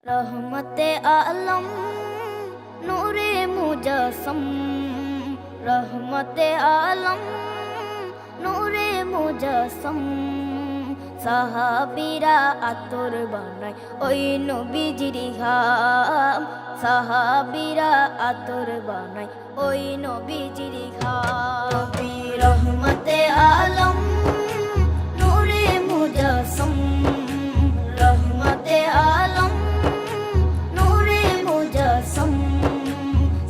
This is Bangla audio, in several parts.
रहमते आलम नूरे मुजस्सम, रहमते आलम नूरे मुजस्सम। সাহাবীরা আতর বানায় ওই নবীজির ঘাম, সাহাবীরা আতর বানায় ওই নবীজির ঘাম। নবী রহমতে আলম নূরে মুজস্সম, রহমতে আলম নূরে মুজস্সম।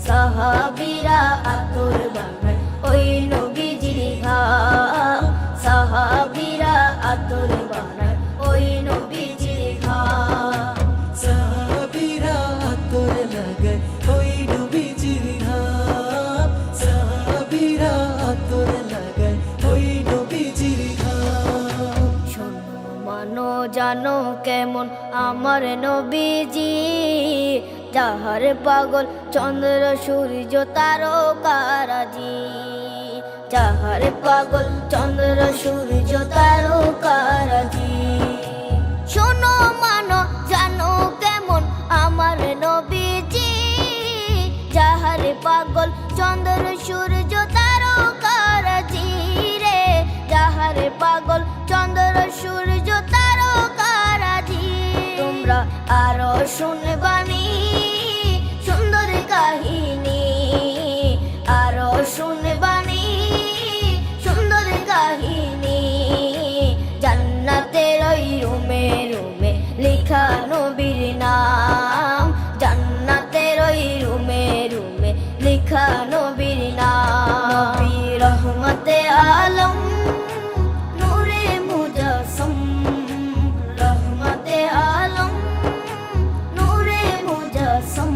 সাহাবীরা আতর বানায় ওই নবীজির ঘাম, সাহাবীরা আতর বানায় ওই নবীজির ঘাম। সাহাবীরা আতর লাগায় ওই নবীজির ঘাম, সাহাবীরা আতর লাগায় ওই নবীজির ঘাম। শোনো মানো জানো কেমন আমার নবীজি, যাহার পাগল চন্দ্র সূর্য তারকারাজি, যাহার পাগল চন্দ্র সূর্য তারকারাজি। শোনো মানো জানো কেমন আমার নবীজি, যাহার পাগল চন্দ্র সূর্য তারকারাজি রে, যাহার পাগল চন্দ্র সূর্য তারকারাজি। তোমরা আরো শুনবানি সুন্দর কাহিনী, আরো শুনবানি সুন্দর কাহিনী। জান্নাতের ওই রুমে রুমে লেখা নবীর নাম, জান্নাতের ওই রুমে রুমে লেখা নবীর নাম। নবী রহমতে আলম নূরে মুজস্সম, রহমতে আলম নূরে মুজস্সম।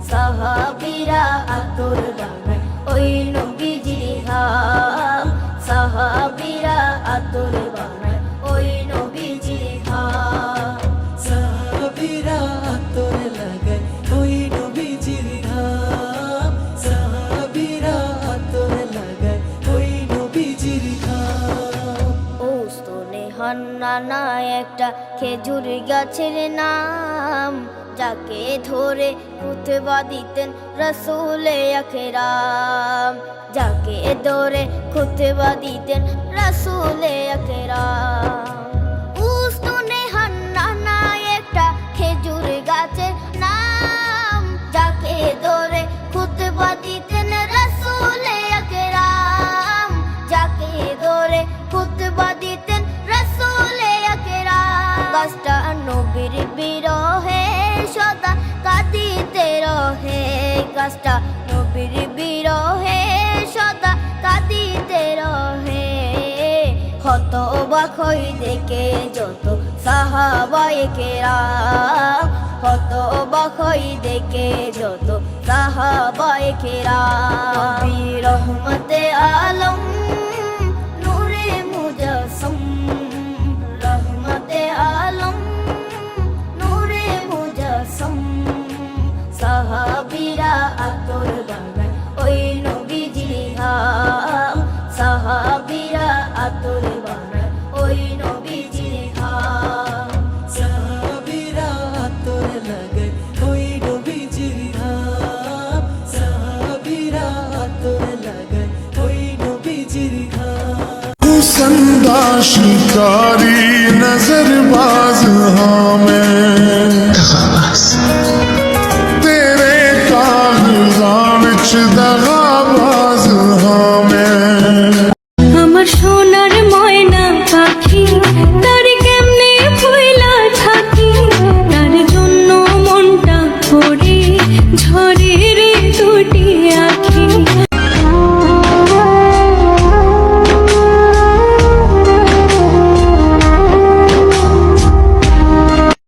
সাহাবীরা আতর বানায় ওই নবীজির ঘাম, সাহাবীরা আতর বানায় ওই নবীজির ঘাম। সাহাবীরা আতর লাগায় ওই নবীজির ঘাম, সাহাবীরা আতর লাগায় ওই নবীজির ঘাম। ওস্তনে হান্নানা একটা খেজুর গাছের নাম, যাকে ধরে খুতবা দিতেন রাসূলে আকরাম, যাকে ধরে খুতবা দিতেন রাসূলে আকরাম। উস্তনে হান্নানা একটা খেজুর গাছের নাম, যাকে ধরে খুতবা দিতেন রাসূলে আকরাম, যাকে ধরে খুতবা দিতেন রাসূলে আকরাম। গাছটা নবীর বিরহে সদা কাঁদিতে রহে, গাছটা নবীর বিরহে সদা কাঁদিতে রহে। হতবাক হই দেখে যত সাহাবায়ে কেরাম, হতবাক হই দেখে যত সাহাবায়ে কেরাম। নবী রহমতে আলম নূরে মুজস্সম, রহমতে আলম নূরে মুজস্সম। সাহাবীরা আতর বানায় ওই নবীজির ঘাম, সাহাবীরা আতর বানায় ওই নবীজির ঘাম। সাহাবীরা আতর লাগায় ওই নবীজির ঘাম, সাহাবীরা আতর লাগায় ওই নবীজির ঘাম। संदा शिकारी नजर बाज हाँ मैं